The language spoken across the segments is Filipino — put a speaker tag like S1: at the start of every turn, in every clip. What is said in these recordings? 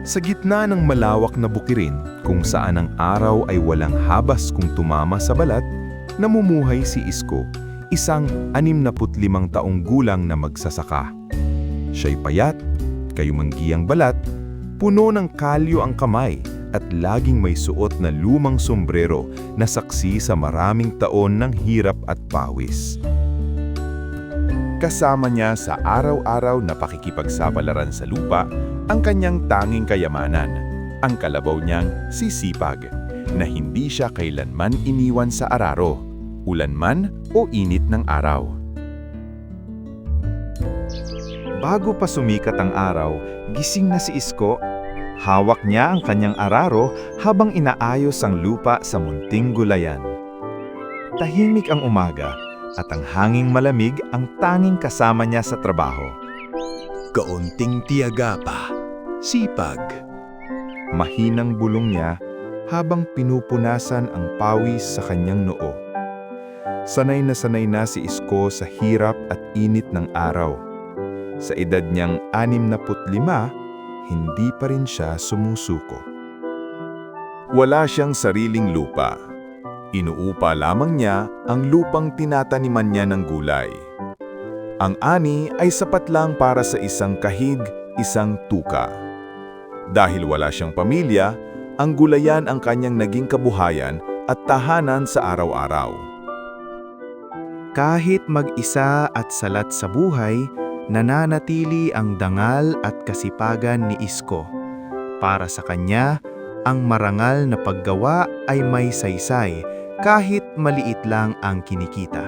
S1: Sa gitna ng malawak na bukirin kung saan ang araw ay walang habas kung tumama sa balat, namumuhay si Isko, isang 65 taong gulang na magsasaka. Siya'y payat, kayumanggiyang balat, puno ng kalyo ang kamay at laging may suot na lumang sombrero na saksi sa maraming taon ng hirap at pawis. Kasama niya sa araw-araw na pakikipagsapalaran sa lupa ang kanyang tanging kayamanan, ang kalabaw niyang si Sipag, na hindi siya kailanman iniwan sa araro, ulan man o init ng araw. Bago pa sumikat ang araw, gising na si Isko. Hawak niya ang kanyang araro habang inaayos ang lupa sa munting gulayan. Tahimik ang umaga at ang hanging malamig ang tanging kasama niya sa trabaho.
S2: Kaunting tiyaga pa, sipag.
S1: Mahinang bulong niya habang pinupunasan ang pawis sa kanyang noo. Sanay na si Isko sa hirap at init ng araw. Sa edad niyang 65, hindi pa rin siya sumusuko. Wala siyang sariling lupa. Inuupa lamang niya ang lupang tinataniman niya ng gulay. Ang ani ay sapat lang para sa isang kahig, isang tuka. Dahil wala siyang pamilya, ang gulayan ang kanyang naging kabuhayan at tahanan sa araw-araw.
S3: Kahit mag-isa at salat sa buhay, nananatili ang dangal at kasipagan ni Isko. Para sa kanya, ang marangal na paggawa ay may saysay kahit maliit lang ang kinikita.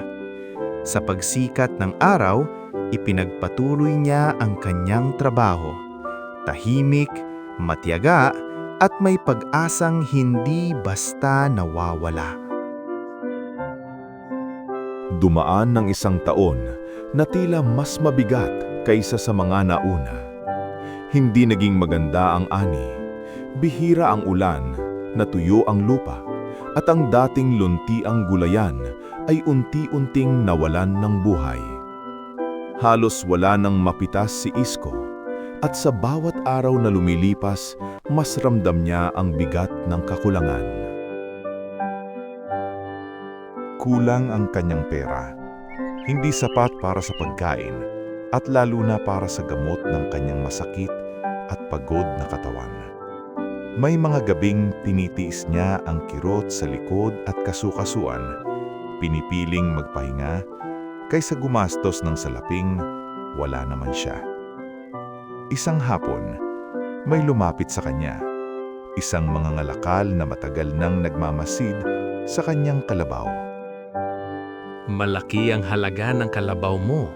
S3: Sa pagsikat ng araw, ipinagpatuloy niya ang kanyang trabaho. Tahimik, matiyaga, at may pag-asang hindi basta nawawala.
S1: Dumaan ng isang taon na tila mas mabigat kaysa sa mga nauna. Hindi naging maganda ang ani. Bihira ang ulan, natuyo ang lupa, at ang dating luntiang gulayan ay unti-unting nawalan ng buhay. Halos wala nang mapitas si Isko, at sa bawat araw na lumilipas, mas ramdam niya ang bigat ng kakulangan. Kulang ang kanyang pera. Hindi sapat para sa pagkain at lalo na para sa gamot ng kanyang masakit at pagod na katawan. May mga gabing tinitiis niya ang kirot sa likod at kasukasuan, pinipiling magpahinga, kaysa gumastos ng salaping wala naman siya. Isang hapon, may lumapit sa kanya, isang mangangalakal na matagal nang nagmamasid sa kanyang kalabaw.
S4: Malaki ang halaga ng kalabaw mo.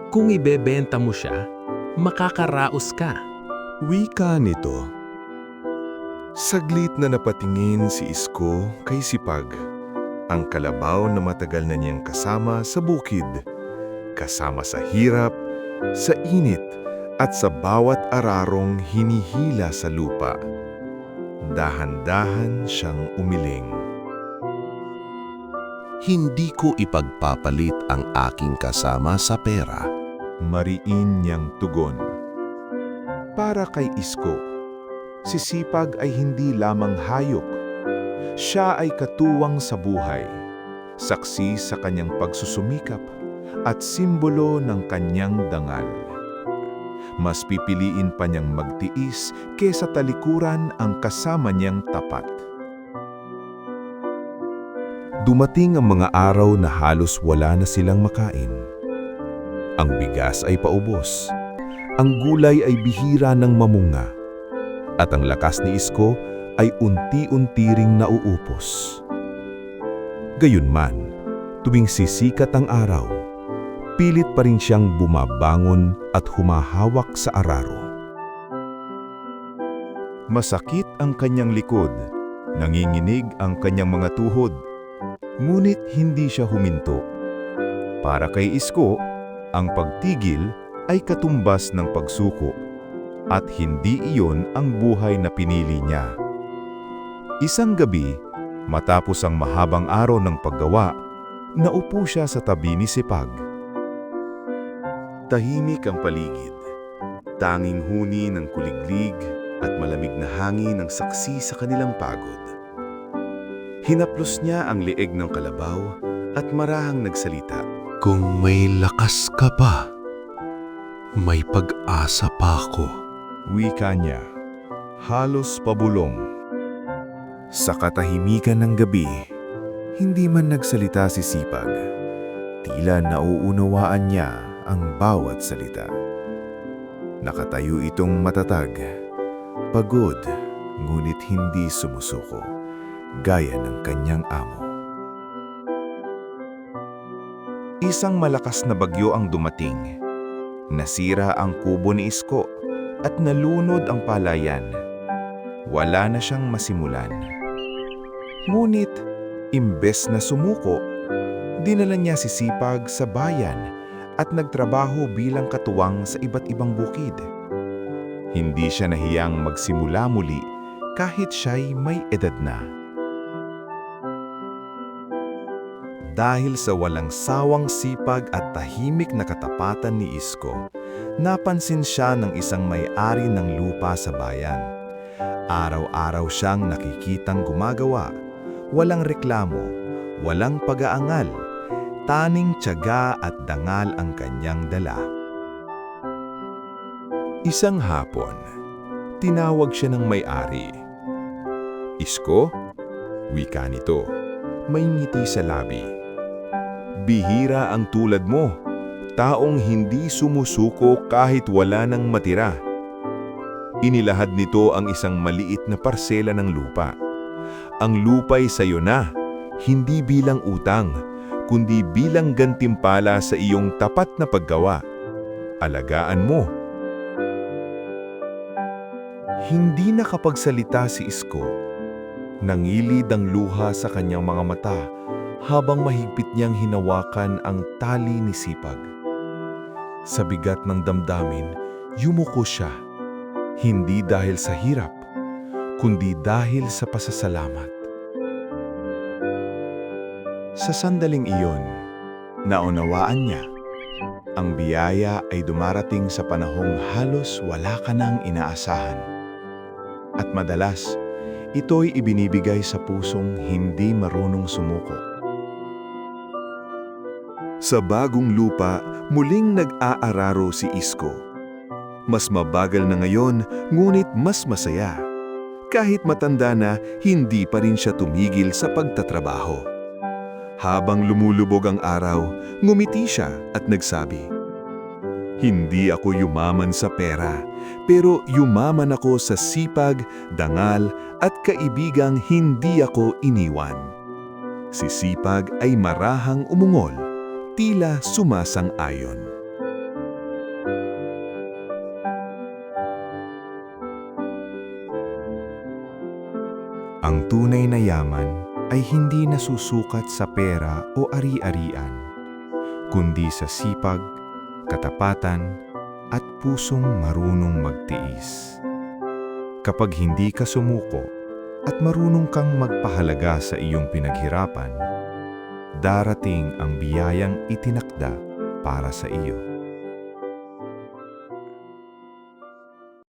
S4: Kung ibebenta mo siya, makakaraos ka.
S1: Wika nito. Saglit na napatingin si Isko kay Sipag, ang kalabaw na matagal na niyang kasama sa bukid, kasama sa hirap, sa init, at sa bawat ararong hinihila sa lupa. Dahan-dahan siyang umiling.
S2: Hindi ko ipagpapalit ang aking kasama sa pera.
S1: Mariin niyang tugon. Para kay Isko, si Sipag ay hindi lamang hayop. Siya ay katuwang sa buhay, saksi sa kanyang pagsusumikap at simbolo ng kanyang dangal. Mas pipiliin pa niyang magtiis kaysa talikuran ang kasama niyang tapat. Dumating ang mga araw na halos wala na silang makain. Ang bigas ay paubos, ang gulay ay bihira ng mamunga, at ang lakas ni Isko ay unti-unti ring nauupos. Gayunman, tuwing sisikat ang araw, pilit pa rin siyang bumabangon at humahawak sa araro. Masakit ang kanyang likod, nanginginig ang kanyang mga tuhod, ngunit hindi siya huminto. Para kay Isko, ang pagtigil ay katumbas ng pagsuko, at hindi iyon ang buhay na pinili niya. Isang gabi, matapos ang mahabang araw ng paggawa, naupo siya sa tabi ni Sipag. Tahimik ang paligid, tanging huni ng kuliglig,
S3: at malamig na hangin ang saksi sa kanilang pagod. Hinaplos niya ang leeg ng kalabaw at marahang nagsalita.
S2: Kung may lakas ka pa, may pag-asa pa ako.
S1: Wika niya, halos pabulong.
S3: Sa katahimikan ng gabi, hindi man nagsalita si Sipag. Tila nauunawaan niya ang bawat salita. Nakatayo itong matatag, pagod, ngunit hindi sumusuko, gaya ng kanyang amo. Isang malakas na bagyo ang dumating. Nasira ang kubo ni Isko at nalunod ang palayan. Wala na siyang masimulan. Ngunit, imbes na sumuko, dinala niya si Sipag sa bayan at nagtrabaho bilang katuwang sa iba't ibang bukid. Hindi siya nahiyang magsimula muli kahit siya'y may edad na. Dahil sa walang sawang sipag at tahimik na katapatan ni Isko, napansin siya ng isang may-ari ng lupa sa bayan. Araw-araw siyang nakikitang gumagawa, walang reklamo, walang pag-aangal, taning tiyaga at dangal ang kanyang dala. Isang hapon, tinawag siya ng may-ari. Isko? Wika nito, may ngiti sa labi. Bihira ang tulad mo, taong hindi sumusuko kahit wala nang matira. Inilahad nito ang isang maliit na parsela ng lupa. Ang lupa'y sayo na, hindi bilang utang, kundi bilang gantimpala sa iyong tapat na paggawa. Alagaan mo. Hindi nakapagsalita si Isko. Nangilid ang luha sa kanyang mga mata habang mahigpit niyang hinawakan ang tali ni Sipag. Sa bigat ng damdamin, yumuko siya. Hindi dahil sa hirap, kundi dahil sa pasasalamat. Sa sandaling iyon, naunawaan niya, ang biyaya ay dumarating sa panahong halos wala ka nang inaasahan. At madalas, ito'y ibinibigay sa pusong hindi marunong sumuko. Sa bagong lupa, muling nag-aararo si Isko. Mas mabagal na ngayon, ngunit mas masaya. Kahit matanda na, hindi pa rin siya tumigil sa pagtatrabaho. Habang lumulubog ang araw, ngumiti siya at nagsabi, "Hindi ako yumaman sa pera, pero yumaman ako sa sipag, dangal at kaibigang hindi ako iniwan." Si Sipag ay marahang umungol, tila sumasang-ayon. Ang tunay na yaman ay hindi nasusukat sa pera o ari-arian, kundi sa sipag, katapatan, at pusong marunong magtiis. Kapag hindi ka sumuko at marunong kang magpahalaga sa iyong pinaghirapan, darating ang biyayang itinakda para sa iyo.